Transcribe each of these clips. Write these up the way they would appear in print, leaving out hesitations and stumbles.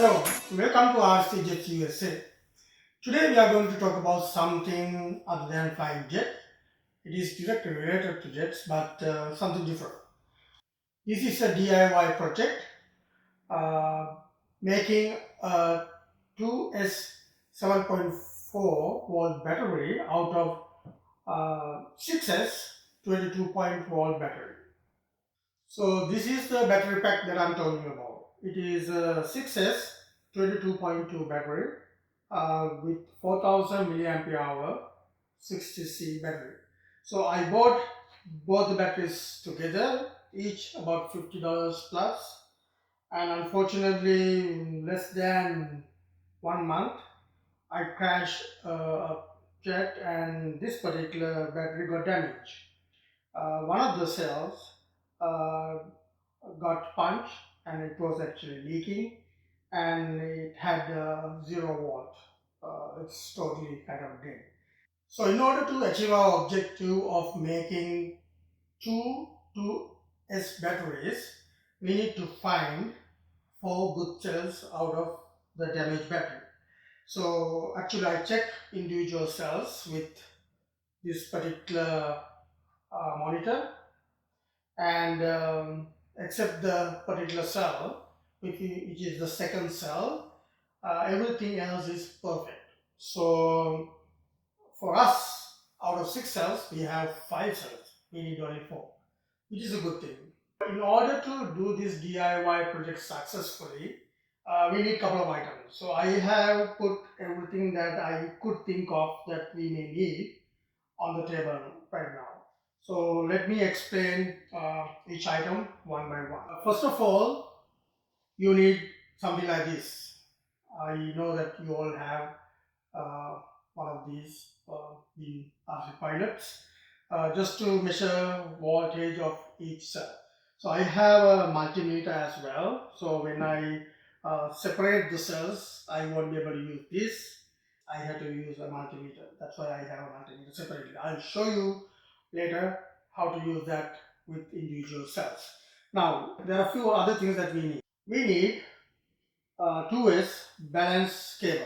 Hello, welcome to RCJetsUSA. Today we are going to talk about something other than flying jet. It is directly related to jets, but something different. This is a DIY project uh, making a 2S 7.4 volt battery out of 6S 22-volt battery. So this is the battery pack that I'm talking about. It is a 6S 22.2 battery with 4000 milliampere hour 60C battery. So I bought both the batteries together, each about $50 plus, and unfortunately in less than 1 month I crashed a jet and this particular battery got damaged. One of the cells uh, got punched and it was actually leaking, and it had 0 volt. It's totally kind of dead. So in order to achieve our objective of making two 2S batteries, we need to find 4 good cells out of the damaged battery. So actually I checked individual cells with this particular monitor, and except the particular cell, which is the second cell, everything else is perfect. So for us, out of 6 cells, we have 5 cells. We need only 4, which is a good thing. In order to do this DIY project successfully, we need a couple of items. So I have put everything that I could think of that we may need on the table right now. So let me explain each item one by one. First of all, you need something like this. I know that you all have one of these in RC pilots, just to measure voltage of each cell. So I have a multimeter as well. So when I separate the cells, I won't be able to use this. I had to use a multimeter. That's why I have a multimeter separately. I'll show you later how to use that with individual cells. Now, there are a few other things that we need. We need 2S balance cable.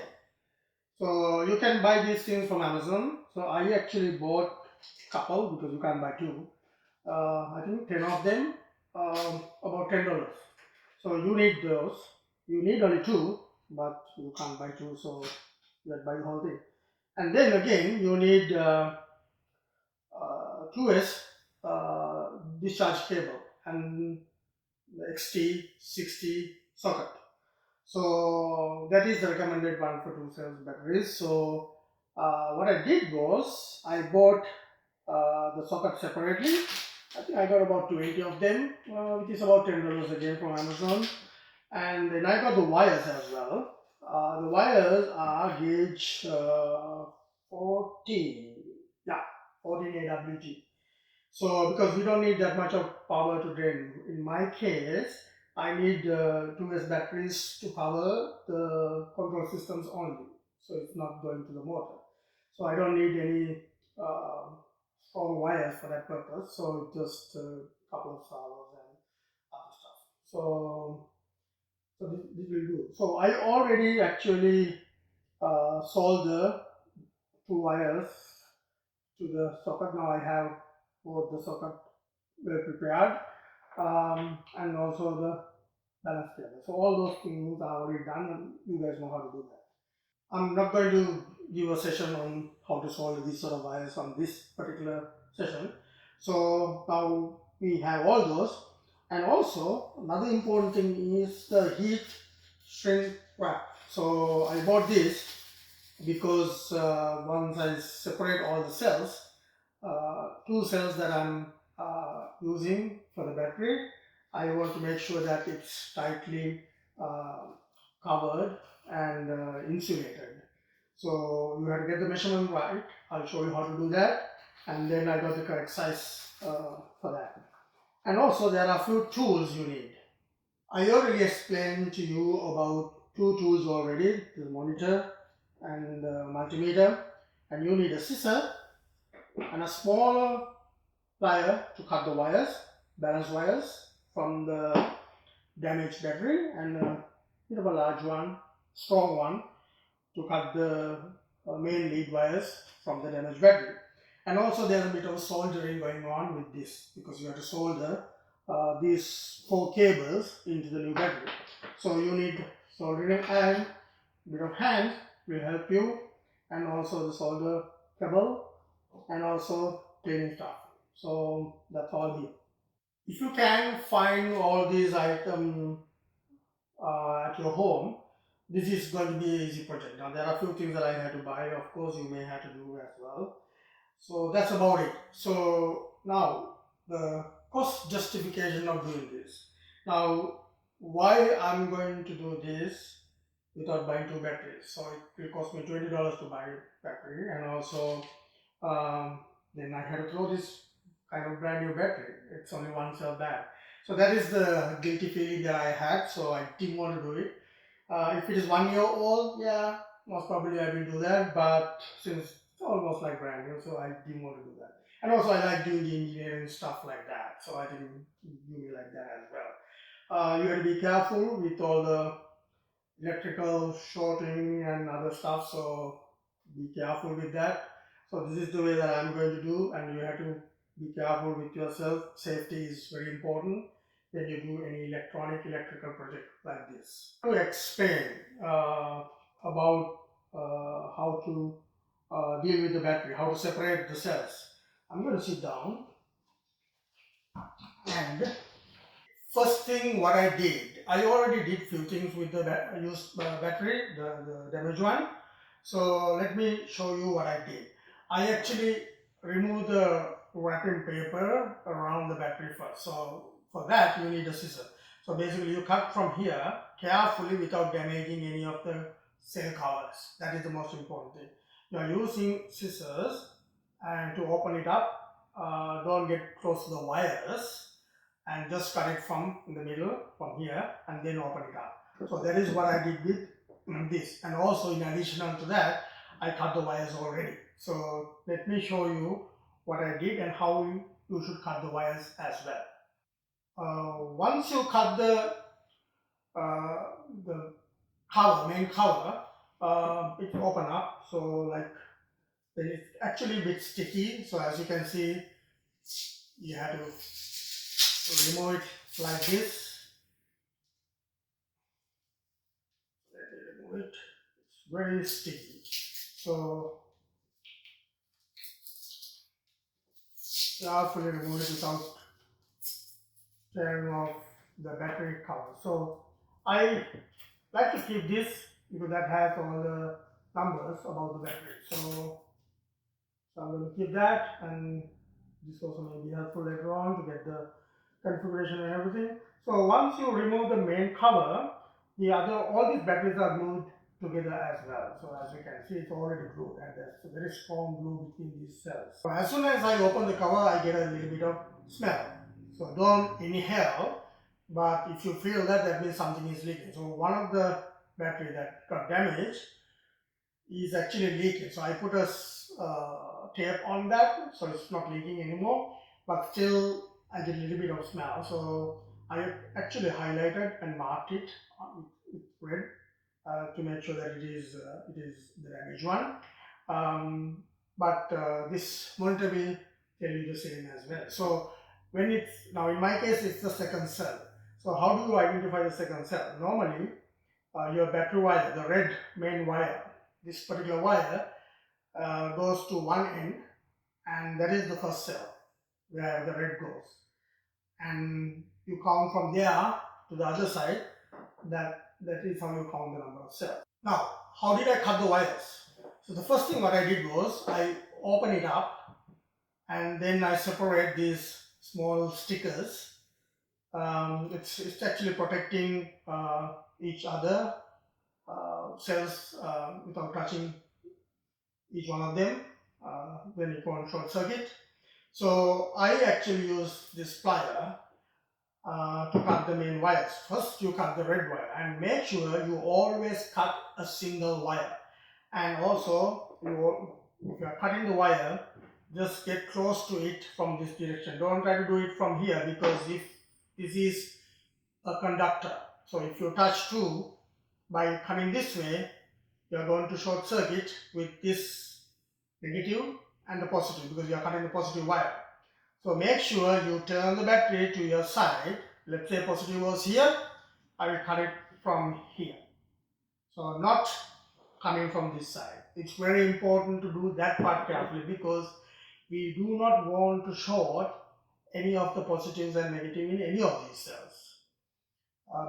So you can buy these things from Amazon. So I actually bought a couple because you can't buy two. I think 10 of them, about $10. So you need those. You need only two, but you can't buy two, so you have to buy the whole thing. And then again, you need 2S discharge cable and the XT 60 socket. So that is the recommended one for 2 cells batteries. So what I did was I bought the socket separately. I think I got about 20 of them, which is about $10 again from Amazon. And then I got the wires as well. The wires are gauge 14, yeah, 14 AWT. So because we don't need that much of power to drain. In my case, I need 2S batteries to power the control systems only. So it's not going to the motor. So I don't need any strong wires for that purpose. So just a couple of servos and other stuff. So this will do. So I already actually soldered the 2 wires to the socket. Now I have both the socket well prepared, and also the balance cable. So all those things are already done, and you guys know how to do that. I'm not going to give a session on how to solve these sort of wires on this particular session. So now we have all those, and also another important thing is the heat shrink wrap. So I bought this because once I separate all the cells, 2 cells that I'm using for the battery, I want to make sure that it's tightly covered and insulated. So you have to get the measurement right. I'll show you how to do that, and then I got the correct size for that. And also there are a few tools you need. I already explained to you about 2 tools already, the monitor and the multimeter, and you need a scissor and a small plier to cut the wires, balance wires from the damaged battery, and bit of a large one, strong one, to cut the main lead wires from the damaged battery. And also there's a bit of soldering going on with this, because you have to solder these 4 cables into the new battery. So you need soldering, and a bit of hand will help you, and also the solder cable, and also cleaning stuff. So that's all here. If you can find all these items at your home, this is going to be an easy project. Now there are a few things that I had to buy, of course you may have to do as well. So that's about it. So now the cost justification of doing this. Now why I'm going to do this without buying 2 batteries. So it will cost me $20 to buy a battery, and also then I had to throw this kind of brand new battery. It's only one cell back. So that is the guilty feeling that I had, so I didn't want to do it. If it is 1 year old, yeah, most probably I will do that, but since it's almost like brand new, so I didn't want to do that. And also I like doing the engineering stuff like that, so I didn't do it like that as well. You have to be careful with all the electrical shorting and other stuff, so be careful with that. So this is the way that I'm going to do, and you have to be careful with yourself. Safety is very important when you do any electrical project like this. To explain about how to deal with the battery, how to separate the cells. I'm going to sit down, and first thing what I did, I already did few things with the used battery, the damaged one. So let me show you what I did. I actually removed the wrapping paper around the battery first. So for that you need a scissor. So basically you cut from here carefully without damaging any of the cell covers. That is the most important thing. You are using scissors, and to open it up, don't get close to the wires, and just cut it from in the middle from here and then open it up. So that is what I did with this. And also in addition to that, I cut the wires already. So let me show you what I did and how you should cut the wires as well. Once you cut the cover, main cover, it will open up. So like, it's actually a bit sticky. So as you can see, you have to remove it like this. Remove it. It's very sticky. So carefully remove it without tearing off the battery cover. So I like to keep this because that has all the numbers about the battery. So I'm going to keep that, and this also may be helpful later on to get the configuration and everything. So once you remove the main cover, all these batteries are glued together as well. So as you can see, it's already glued, and there's a very strong glue between these cells. So as soon as I open the cover, I get a little bit of smell. So don't inhale, but if you feel that, that means something is leaking. So one of the battery that got damaged is actually leaking. So I put a tape on that, so it's not leaking anymore, but still I get a little bit of smell. So I actually highlighted and marked it with red to make sure that it is the damaged one. But this monitor will tell you the same as well. So when it's, now in my case it's the second cell. So how do you identify the second cell? Normally your battery wire, the red main wire, this particular wire goes to one end, and that is the first cell where the red goes, and you count from there to the other side. That is how you count the number of cells. Now how did I cut the wires? So the first thing what I did was I open it up, and then I separate these small stickers. It's actually protecting each other cells without touching each one of them when it won't short circuit. So I actually use this plier to cut the main wires. First you cut the red wire, and make sure you always cut a single wire. And also if you are cutting the wire, just get close to it from this direction. Don't try to do it from here, because if this is a conductor, so if you touch two, by coming this way, you are going to short circuit with this negative and the positive, because you are cutting the positive wire. So make sure you turn the battery to your side. Let's say positive was here, I will cut it from here. So not coming from this side. It's very important to do that part carefully, because we do not want to short any of the positives and negative in any of these cells,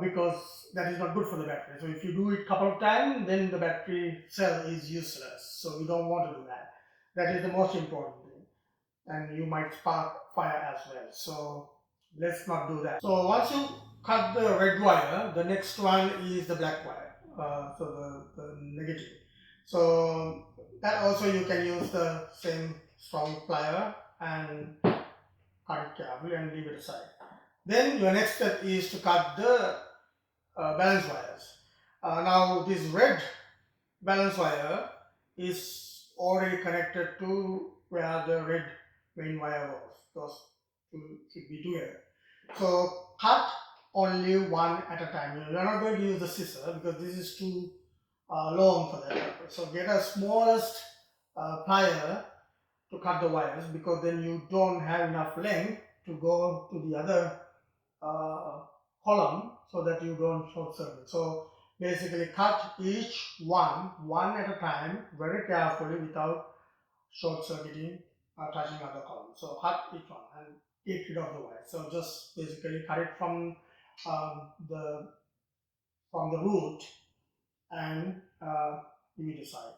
because that is not good for the battery. So if you do it a couple of times, then the battery cell is useless. So we don't want to do that. That is the most important thing, and you might spark fire as well. So let's not do that. So once you cut the red wire, the next one is the black wire, so the negative. So that also you can use the same strong plier and cut it carefully and leave it aside. Then your next step is to cut the balance wires. Now this red balance wire is already connected to where the red main wire was. Those two should be together. So cut only one at a time. You are not going to use the scissor because this is too long for that purpose. So get a smallest plier to cut the wires, because then you don't have enough length to go to the other column, so that you don't short circuit. So basically cut each one at a time very carefully without short circuiting or touching other columns. So cut each one and get rid of the wire. So just basically cut it from the root and leave it aside.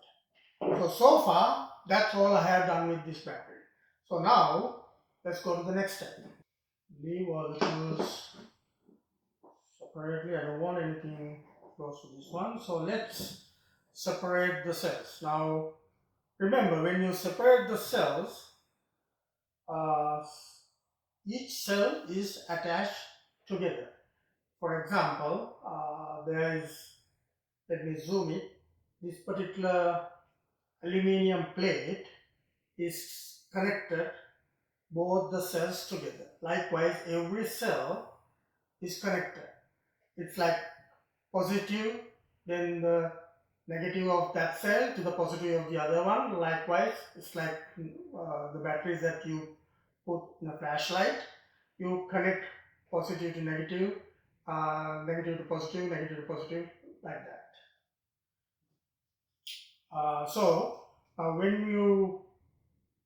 So far that's all I have done with this battery. So now let's go to the next step. Leave all the tools separately. I don't want anything close to this one. So let's separate the cells. Now remember, when you separate the cells, each cell is attached together. For example, there is, let me zoom it, this particular aluminium plate is connected both the cells together. Likewise, every cell is connected. It's like positive, then the negative of that cell to the positive of the other one. Likewise, it's like the batteries that you put in a flashlight. You connect positive to negative, negative to positive, negative to positive, like that. So when you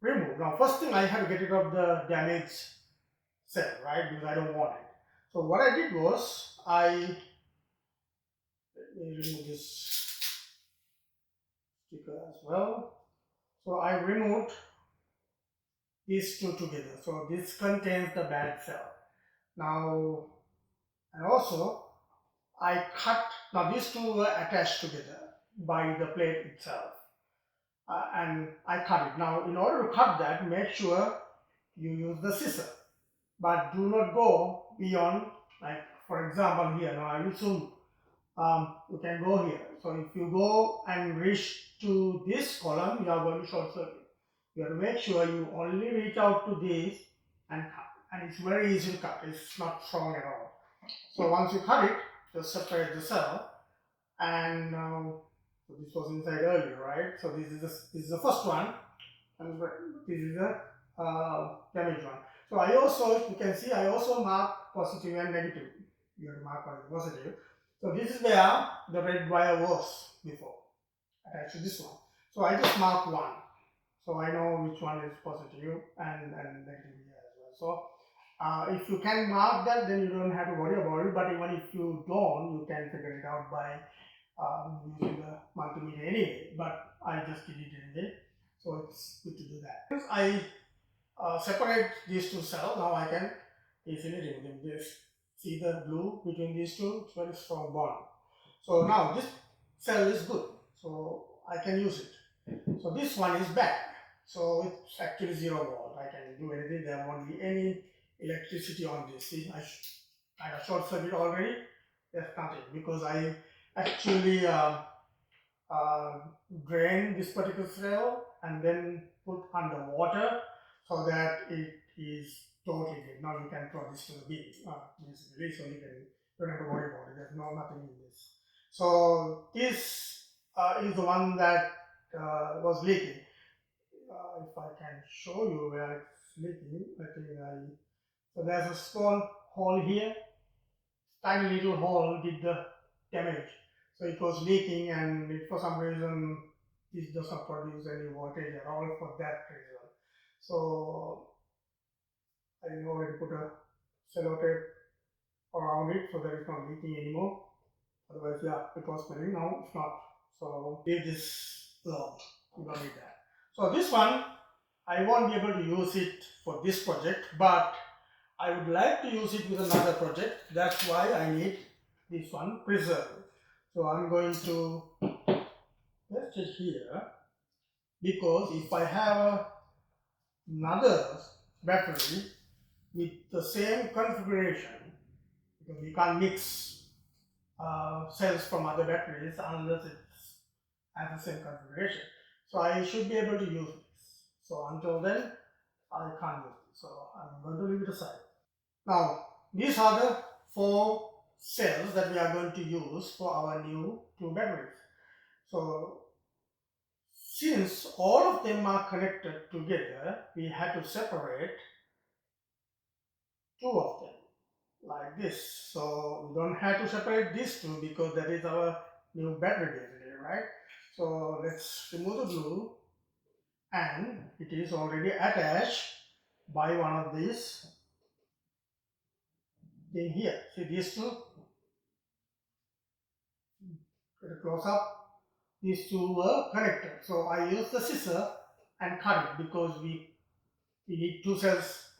remove, now first thing I have to get rid of the damaged cell, right? Because I don't want it. So what I did was let me remove this sticker as well. So I removed these two together. So this contains the bad cell. Now, and also I cut, now these two were attached together by the plate itself, and I cut it. Now in order to cut that, make sure you use the scissor, but do not go beyond, like for example here, now I will zoom, you can go here. So if you go and reach to this column, you are going to short circuit. You have to make sure you only reach out to this and cut. And it's very easy to cut, it's not strong at all. So once you cut it, just separate the cell. And so this was inside earlier, right? So this is the first one, and this is the damaged one. So I also, you can see, I also mark positive and negative. You have to mark positive. So this is where the red wire was before, attached to this one. So I just mark one. So I know which one is positive and negative here as well. So if you can mark that, then you don't have to worry about it. But even if you don't, you can figure it out by using the multimeter anyway. But I just did it anyway. So it's good to do that. If I separate these two cells, now I can easily remove them. Just see the blue between these two, it's very strong bond. So now this cell is good, so I can use it. So this one is bad, so it's actually 0 volt. I can do anything, there won't be any electricity on this. See, I have short circuit already, there's nothing, because I actually drain this particular cell and then put under water so that it is totally dead. Now you can throw this to the bin, basically, so you don't have to worry about it. There's nothing in this. So this is the one that was leaking. If I can show you where it's leaking, so there's a small hole here, tiny little hole did the damage. So it was leaking, and for some reason this does not produce any voltage at all for that reason. So I already put a sellotape around it so that it's not leaking anymore. Otherwise, yeah, it was smelling. Now it's not. So leave this alone. You don't need that. So this one, I won't be able to use it for this project, but I would like to use it with another project. That's why I need this one preserved. So I'm going to test it here, because if I have another battery with the same configuration, because you can't mix cells from other batteries unless it has the same configuration. So I should be able to use this. So until then, I can't use it. So I'm going to leave it aside. Now, these are the 4 cells that we are going to use for our new 2 batteries. So since all of them are connected together, we had to separate 2 of them like this. So we don't have to separate these 2 because that is our new battery basically, right? So let's remove the glue, and it is already attached by one of these thing here. See these 2, get a close up. These 2 were connected. So I used the scissor and cut it because we need 2 cells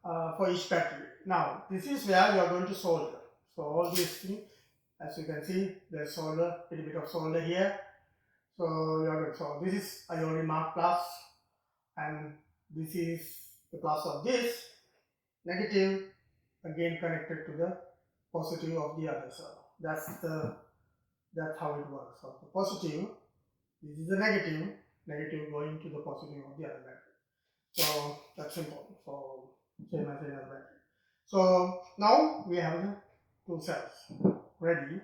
for each battery. Now this is where you are going to solder. So all these things, as you can see, there's solder, a little bit of solder here. So you are going to solder. This is I already marked plus, and this is the plus of this, negative, again connected to the positive of the other cell. That's how it works. So the positive, this is the negative, negative going to the positive of the other battery. So that's simple. So same as any other battery. So now we have the 2 cells ready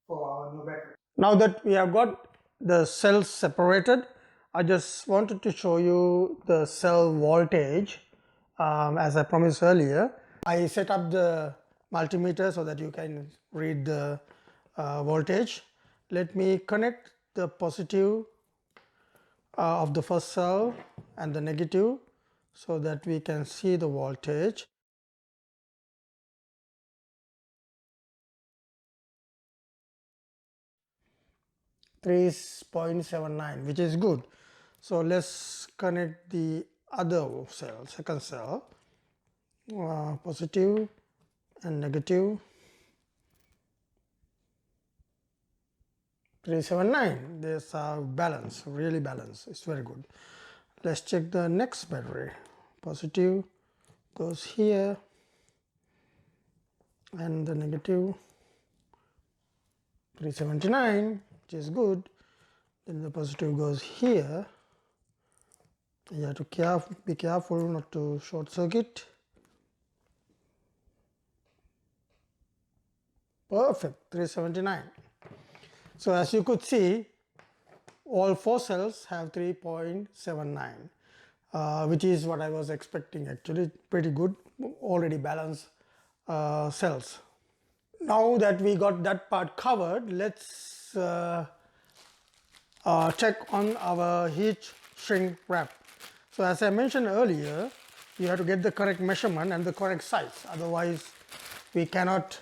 for our new battery. Now that we have got the cells separated, I just wanted to show you the cell voltage. As I promised earlier, I set up the multimeter so that you can read the voltage. Let me connect the positive of the first cell and the negative so that we can see the voltage. 3.79, which is good. So let's connect the other cell, second cell, positive and negative. 379, there's a balance, really balanced, it's very good. Let's check the next battery. Positive goes here and the negative 379, which is good. Then the positive goes here. You have to be careful not to short circuit. Perfect, 379. So as you could see, all 4 cells have 3.79, which is what I was expecting actually, pretty good, already balanced cells. Now that we got that part covered, let's check on our heat shrink wrap. So as I mentioned earlier, you have to get the correct measurement and the correct size, otherwise we cannot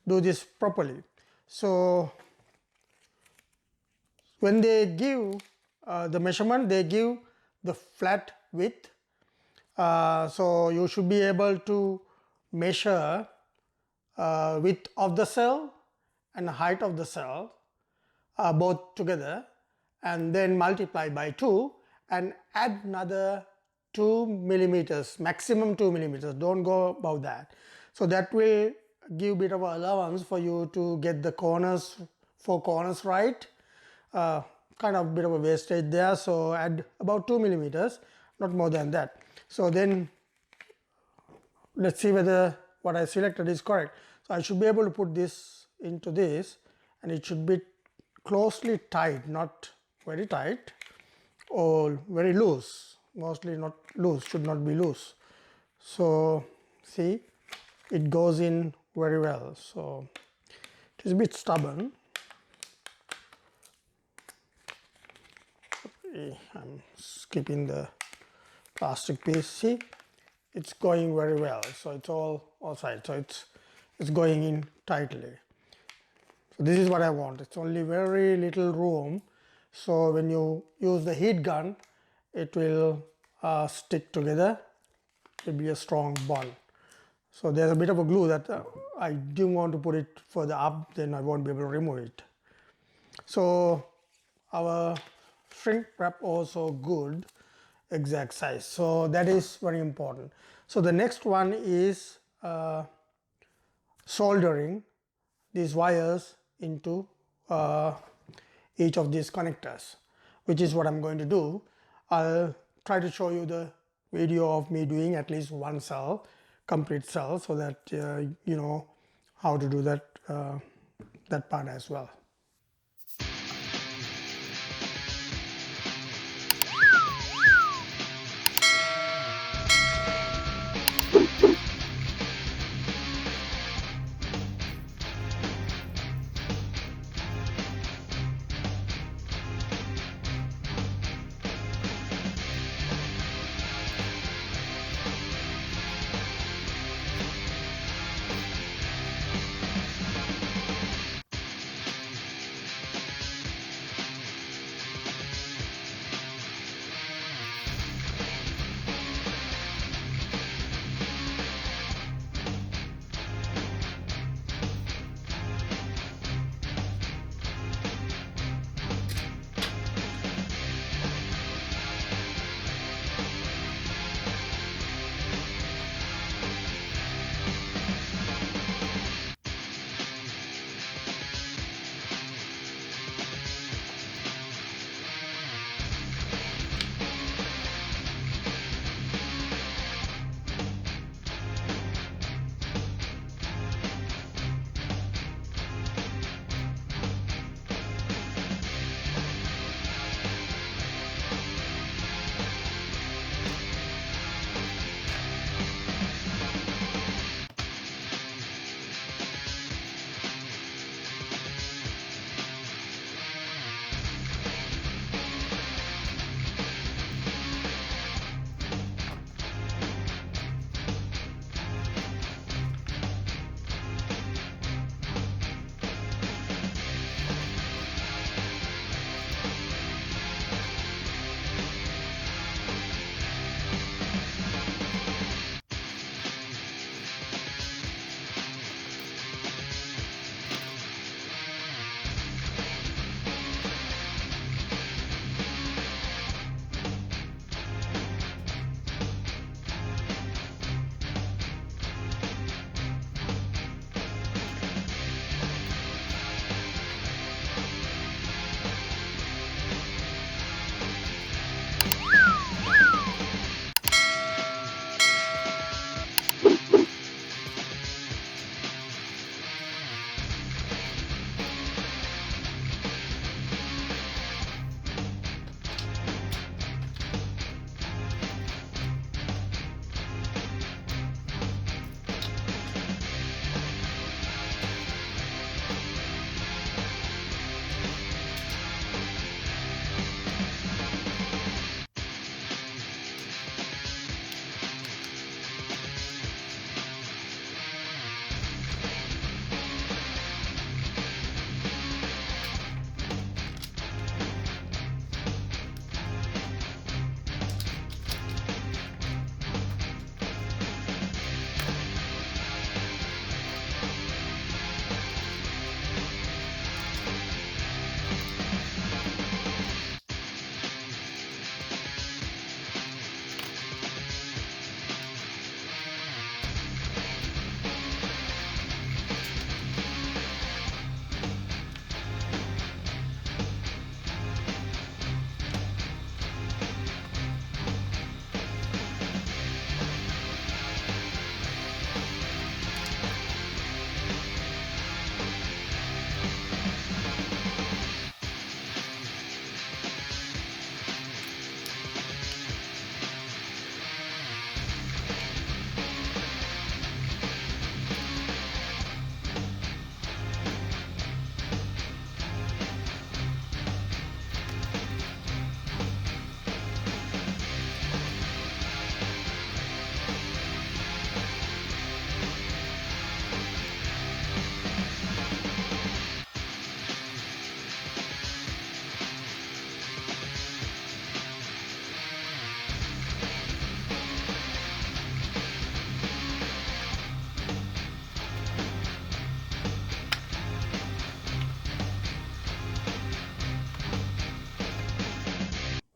do this properly. So when they give the measurement, they give the flat width. So you should be able to measure width of the cell and height of the cell both together, and then multiply by 2 and add another 2 millimeters, maximum 2 millimeters, don't go above that. So that will give a bit of allowance for you to get the corners, 4 corners right. Kind of bit of a wastage there, so add about 2 millimeters, not more than that. So then let's see whether what I selected is correct. So I should be able to put this into this and it should be closely tight, not very tight or very loose, mostly not loose, should not be loose. So see, it goes in very well. So it is a bit stubborn. I'm skipping the plastic piece. See, it's going very well. So it's all sides. So it's going in tightly. So this is what I want. It's only very little room. So when you use the heat gun, it will stick together. It will be a strong bond. So there's a bit of a glue that I do want to put it further up, then I won't be able to remove it. So our shrink wrap also good, exact size. So that is very important. So the next one is soldering these wires into each of these connectors, which is what I'm going to do. I'll try to show you the video of me doing at least one cell, complete cell, so that you know how to do that that part as well.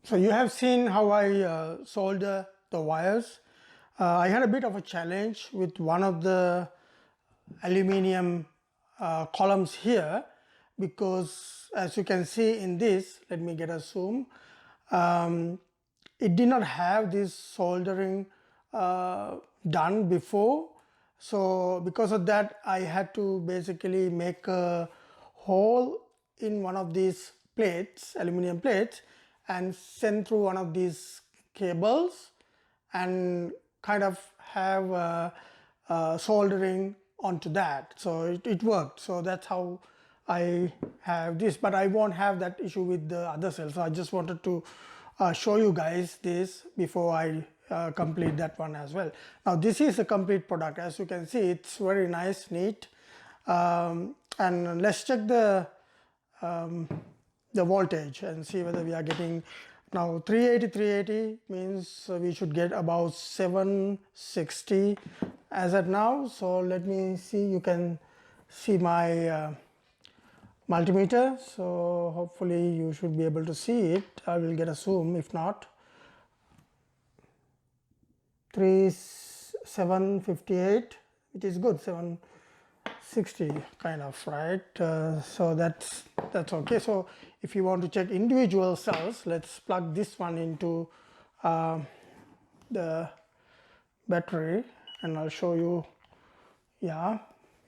So you have seen how I solder the wires. I had a bit of a challenge with one of the aluminium columns here, because as you can see in this, let me get a zoom, it did not have this soldering done before. So because of that, I had to basically make a hole in one of these plates, aluminum plates, and send through one of these cables and kind of have soldering onto that. So it worked. So that's how I have this, but I won't have that issue with the other cells. So I just wanted to show you guys this before I complete that one as well. Now this is a complete product. As you can see, it's very nice, neat. And let's check the voltage and see whether we are getting. Now 380 means we should get about 760 as at now. So let me see, you can see my multimeter, so hopefully you should be able to see it. I will get a zoom if not. 758, it is good, 760 kind of, right? So that's okay. So if you want to check individual cells, let's plug this one into the battery and I'll show you. Yeah,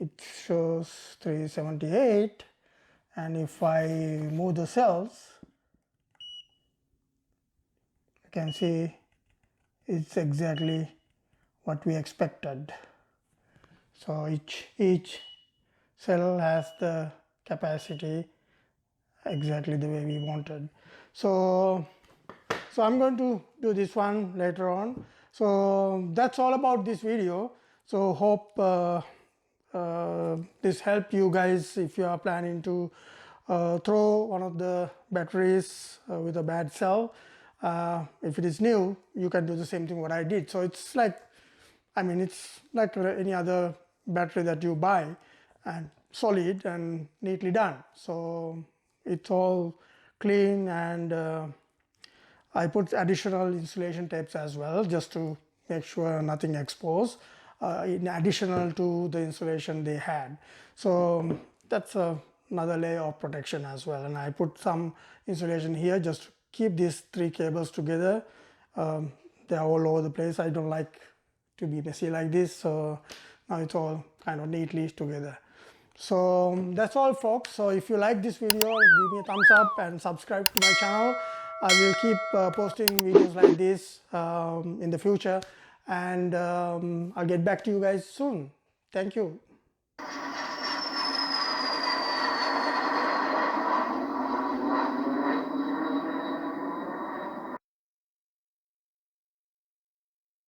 it shows 378, and if I move the cells, you can see it's exactly what we expected. So each cell has the capacity exactly the way we wanted. So I'm going to do this one later on. So that's all about this video. So hope this helped you guys if you are planning to throw one of the batteries with a bad cell. If it is new, you can do the same thing what I did. So it's like, I mean, it's like any other battery that you buy, and solid and neatly done. So it's all clean, and I put additional insulation tapes as well, just to make sure nothing exposed, in additional to the insulation they had. So that's another layer of protection as well. And I put some insulation here just to keep these three cables together. They are all over the place. I don't like to be messy like this, so now it's all kind of neatly together. So that's all, folks. So if you like this video, give me a thumbs up and subscribe to my channel. I will keep posting videos like this in the future, and I'll get back to you guys soon. Thank you.